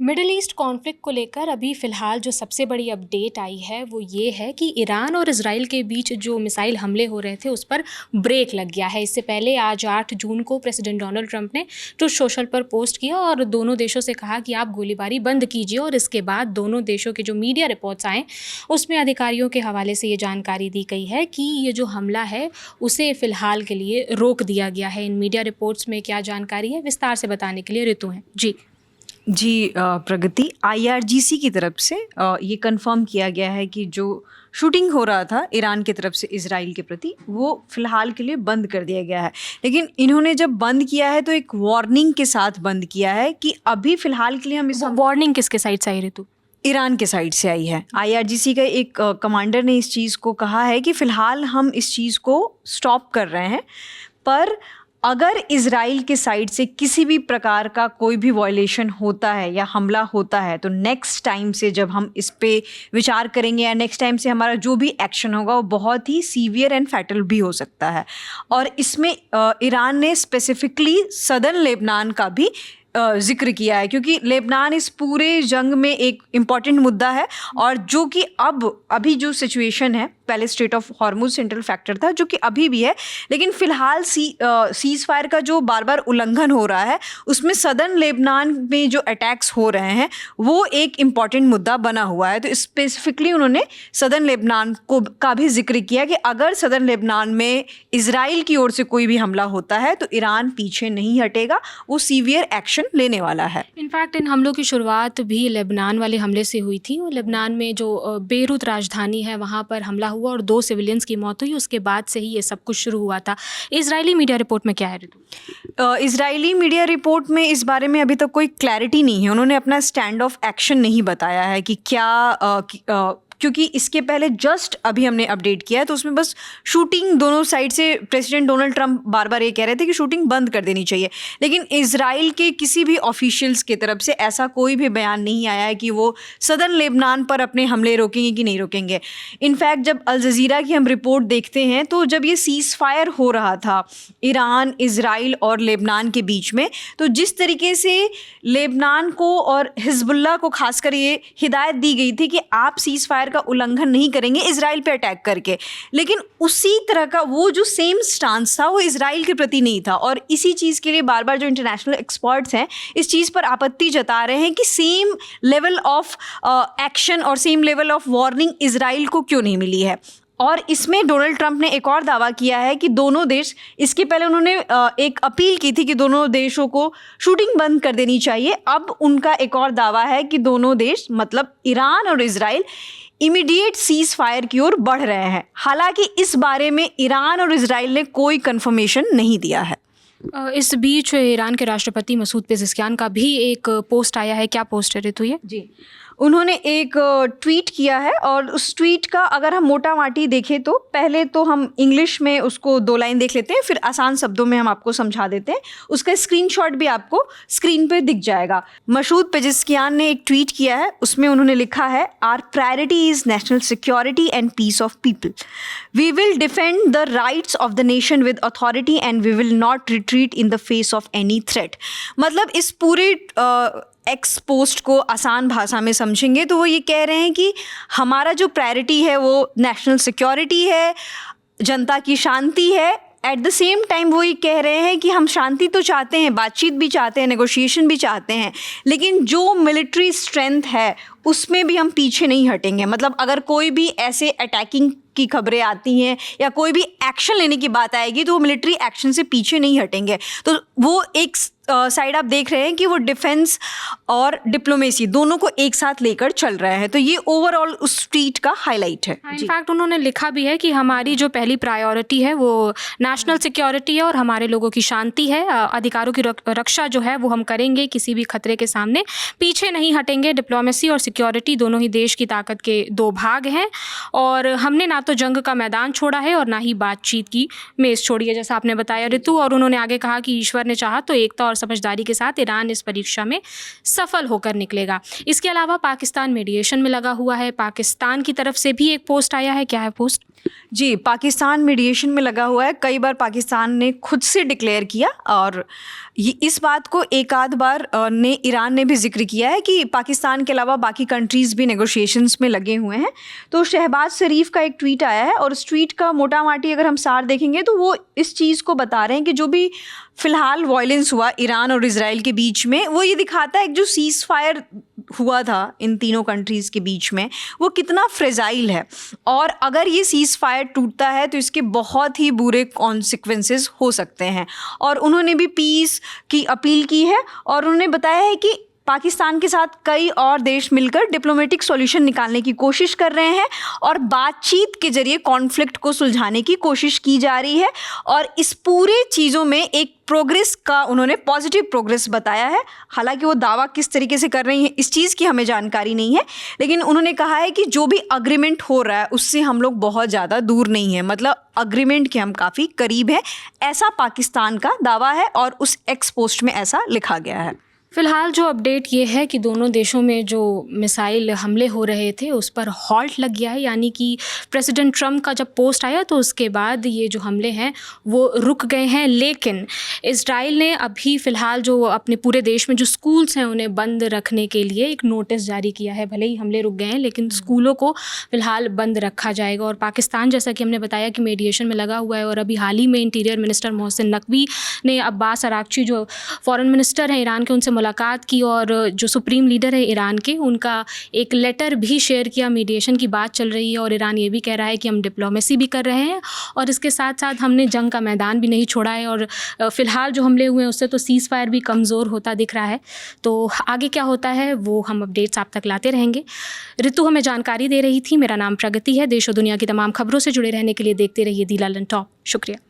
Middle east conflict को लेकर अभी फ़िलहाल जो सबसे बड़ी अपडेट आई है वो ये है कि ईरान और इजराइल के बीच जो मिसाइल हमले हो रहे थे उस पर ब्रेक लग गया है। इससे पहले आज 8 जून को प्रेसिडेंट डोनाल्ड ट्रंप ने ट्रुथ सोशल पर पोस्ट किया और दोनों देशों से कहा कि आप गोलीबारी बंद कीजिए। और इसके बाद दोनों देशों के जो मीडिया रिपोर्ट्स आए उसमें अधिकारियों के हवाले से ये जानकारी दी गई है कि ये जो हमला है उसे फ़िलहाल के लिए रोक दिया गया है। इन मीडिया रिपोर्ट्स में क्या जानकारी है, विस्तार से बताने के लिए ऋतु हैं। जी प्रगति, आईआरजीसी की तरफ से ये कंफर्म किया गया है कि जो शूटिंग हो रहा था ईरान की तरफ से इजराइल के प्रति वो फ़िलहाल के लिए बंद कर दिया गया है। लेकिन इन्होंने जब बंद किया है तो एक वार्निंग के साथ बंद किया है कि अभी फ़िलहाल के लिए हम वार्निंग किसके साइड से आई ऋतु? ईरान के साइड से आई है। आईआरजीसी का एक कमांडर ने इस चीज़ को कहा है कि फ़िलहाल हम इस चीज़ को स्टॉप कर रहे हैं, पर अगर इजराइल के साइड से किसी भी प्रकार का कोई भी वायलेशन होता है या हमला होता है तो नेक्स्ट टाइम से जब हम इस पे विचार करेंगे या नेक्स्ट टाइम से हमारा जो भी एक्शन होगा वो बहुत ही सीवियर एंड फैटल भी हो सकता है। और इसमें ईरान ने स्पेसिफिकली सदर्न लेबनान का भी जिक्र किया है, क्योंकि लेबनान इस पूरे जंग में एक इम्पॉर्टेंट मुद्दा है और जो कि अभी जो सिचुएशन है, पहले straight of Hormuz central factor था जो कि अभी भी है, लेकिन फ़िलहाल सीज़ फायर का जो बार बार उल्लंघन हो रहा है उसमें सदर्न लेबनान में जो अटैक्स हो रहे हैं वो एक इम्पॉर्टेंट मुद्दा बना हुआ है। तो स्पेसिफिकली उन्होंने सदर्न लेबनान का भी जिक्र किया कि अगर सदर्न लेबनान में इजराइल की ओर से कोई भी हमला होता है तो ईरान पीछे नहीं हटेगा, वो सीवियर एक्शन लेने वाला है। इनफैक्ट इन हमलों की शुरुआत भी लेबनान वाले हमले से हुई थी और लेबनान में जो बेरूत राजधानी है वहाँ पर हमला हुआ और 2 सिविलियंस की मौत हुई। उसके बाद से ही ये सब कुछ शुरू हुआ था। इजरायली मीडिया रिपोर्ट में क्या है ऋतु? इजरायली मीडिया रिपोर्ट में इस बारे में अभी तक कोई क्लैरिटी नहीं है। उन्होंने अपना स्टैंड ऑफ एक्शन नहीं बताया है कि क्या क्योंकि इसके पहले जस्ट अभी हमने अपडेट किया है तो उसमें बस शूटिंग दोनों साइड से प्रेसिडेंट डोनाल्ड ट्रंप बार बार ये कह रहे थे कि शूटिंग बंद कर देनी चाहिए, लेकिन इजराइल के किसी भी ऑफिशियल्स की तरफ से ऐसा कोई भी बयान नहीं आया है कि वो सदर्न लेबनान पर अपने हमले रोकेंगे कि नहीं रोकेंगे। इनफैक्ट जब अल जज़ीरा की हम रिपोर्ट देखते हैं तो जब ये सीज़ फायर हो रहा था ईरान, इजराइल और लेबनान के बीच में, तो जिस तरीके से लेबनान को और हिजबुल्लाह को खासकर ये हिदायत दी गई थी कि आप सीज़ फायर का उल्लंघन नहीं करेंगे इजराइल पे अटैक करके, लेकिन उसी तरह का वो जो सेम स्टांस था वो इजराइल के प्रति नहीं था। और इसी चीज़ के लिए बार बार जो इंटरनेशनल एक्सपर्ट्स हैं इस चीज़ पर आपत्ति जता रहे हैं कि सेम लेवल ऑफ एक्शन और same level of warning Israel को क्यों नहीं मिली है। और इसमें डोनाल्ड ट्रंप ने एक और दावा किया है कि दोनों देश, इसके पहले उन्होंने एक अपील की थी कि दोनों देशों को शूटिंग बंद कर देनी चाहिए। अब उनका एक और दावा है कि दोनों देश मतलब ईरान और इजराइल इमीडिएट सीज़ फायर की ओर बढ़ रहे हैं। हालांकि इस बारे में ईरान और इजराइल ने कोई कंफर्मेशन नहीं दिया है। इस बीच ईरान के राष्ट्रपति मसूद पेज़ेश्कियान का भी एक पोस्ट आया है। क्या पोस्ट है ऋतु ये? जी, उन्होंने एक ट्वीट किया है और उस ट्वीट का अगर हम मोटा माटी देखें तो पहले तो हम इंग्लिश में उसको 2 लाइन देख लेते हैं, फिर आसान शब्दों में हम आपको समझा देते हैं। उसका स्क्रीनशॉट भी आपको स्क्रीन पे दिख जाएगा। मसूद पेज़ेश्कियान ने एक ट्वीट किया है, उसमें उन्होंने लिखा है, our priority is national security and peace of people. We will defend the rights of the nation with authority and we will not retreat in the face of any threat. मतलब इस पूरे x post को आसान भाषा में समझेंगे तो वो ये कह रहे हैं कि हमारा जो प्रायोरिटी है वो नेशनल सिक्योरिटी है, जनता की शांति है। एट द सेम टाइम वो ये कह रहे हैं कि हम शांति तो चाहते हैं, बातचीत भी चाहते हैं, नेगोशिएशन भी चाहते हैं, लेकिन जो मिलिट्री स्ट्रेंथ है उसमें भी हम पीछे नहीं हटेंगे। मतलब अगर कोई भी ऐसे अटैकिंग की खबरें आती हैं या कोई भी एक्शन लेने की बात आएगी तो वो मिलिट्री एक्शन से पीछे नहीं हटेंगे। तो वो एक साइड आप देख रहे हैं कि वो डिफेंस और डिप्लोमेसी दोनों को एक साथ लेकर चल रहे हैं। तो ये ओवरऑल उस ट्वीट का हाईलाइट है। इनफैक्ट उन्होंने लिखा भी है कि हमारी जो पहली प्रायोरिटी है वो नेशनल सिक्योरिटी है और हमारे लोगों की शांति है। अधिकारों की रक्षा जो है वो हम करेंगे, किसी भी खतरे के सामने पीछे नहीं हटेंगे। डिप्लोमेसी और सिक्योरिटी दोनों ही देश की ताकत के 2 भाग हैं और हमने ना तो जंग का मैदान छोड़ा है और ना ही बातचीत की मेज़ छोड़ी है, जैसा आपने बताया ऋतु। और उन्होंने आगे कहा कि ईश्वर ने चाहा तो एकता और समझदारी के साथ ईरान इस परीक्षा में सफल होकर निकलेगा। इसके अलावा पाकिस्तान मीडिएशन में लगा हुआ है। पाकिस्तान की तरफ से भी एक पोस्ट आया है। क्या है पोस्ट? जी, पाकिस्तान मीडिएशन में लगा हुआ है। कई बार पाकिस्तान ने खुद से डिक्लेयर किया और ये इस बात को एक आध बार ईरान ने भी जिक्र किया है कि पाकिस्तान के अलावा बाकी कंट्रीज़ भी नेगोशिएशंस में लगे हुए हैं। तो शहबाज शरीफ का एक ट्वीट आया है और उस ट्वीट का मोटा माटी अगर हम सार देखेंगे तो वो इस चीज़ को बता रहे हैं कि जो भी फ़िलहाल वायलेंस हुआ ईरान और इज़राइल के बीच में, वो ये दिखाता है कि जो सीज़ फायर हुआ था इन तीनों कंट्रीज़ के बीच में वो कितना फ्रेजाइल है, और अगर ये सीज़ फायर टूटता है तो इसके बहुत ही बुरे कॉन्सिक्वेंसेस हो सकते हैं। और उन्होंने भी पीस की अपील की है और उन्होंने बताया है कि पाकिस्तान के साथ कई और देश मिलकर डिप्लोमेटिक सॉल्यूशन निकालने की कोशिश कर रहे हैं और बातचीत के जरिए कॉन्फ्लिक्ट को सुलझाने की कोशिश की जा रही है। और इस पूरे चीज़ों में एक प्रोग्रेस का उन्होंने पॉजिटिव प्रोग्रेस बताया है। हालांकि वो दावा किस तरीके से कर रही हैं इस चीज़ की हमें जानकारी नहीं है, लेकिन उन्होंने कहा है कि जो भी अग्रीमेंट हो रहा है उससे हम लोग बहुत ज़्यादा दूर नहीं हैं, मतलब अग्रीमेंट के हम काफ़ी करीब हैं, ऐसा पाकिस्तान का दावा है और उस एक्स पोस्ट में ऐसा लिखा गया है। फ़िलहाल जो अपडेट ये है कि दोनों देशों में जो मिसाइल हमले हो रहे थे उस पर हॉल्ट लग गया है, यानी कि प्रेसिडेंट ट्रम्प का जब पोस्ट आया तो उसके बाद ये जो हमले हैं वो रुक गए हैं। लेकिन इज़राइल ने अभी फ़िलहाल जो अपने पूरे देश में जो स्कूल्स हैं उन्हें बंद रखने के लिए एक नोटिस जारी किया है। भले ही हमले रुक गए हैं लेकिन स्कूलों को फ़िलहाल बंद रखा जाएगा। और पाकिस्तान, जैसा कि हमने बताया, कि मीडिएशन में लगा हुआ है और अभी हाल ही में इंटीरियर मिनिस्टर मोहसिन नकवी ने अब्बास अरागची जो फ़ॉरेन मिनिस्टर हैं ईरान के, उनसे मुलाकात की और जो सुप्रीम लीडर है ईरान के, उनका एक लेटर भी शेयर किया। मीडिएशन की बात चल रही है और ईरान ये भी कह रहा है कि हम डिप्लोमेसी भी कर रहे हैं और इसके साथ साथ हमने जंग का मैदान भी नहीं छोड़ा है। और फ़िलहाल जो हमले हुए हैं उससे तो सीज़ फायर भी कमज़ोर होता दिख रहा है। तो आगे क्या होता है वो हम अपडेट्स आप तक लाते रहेंगे। ऋतु हमें जानकारी दे रही थी। मेरा नाम प्रगति है। देश और दुनिया की तमाम खबरों से जुड़े रहने के लिए देखते रहिए दी लंदन टॉप। शुक्रिया।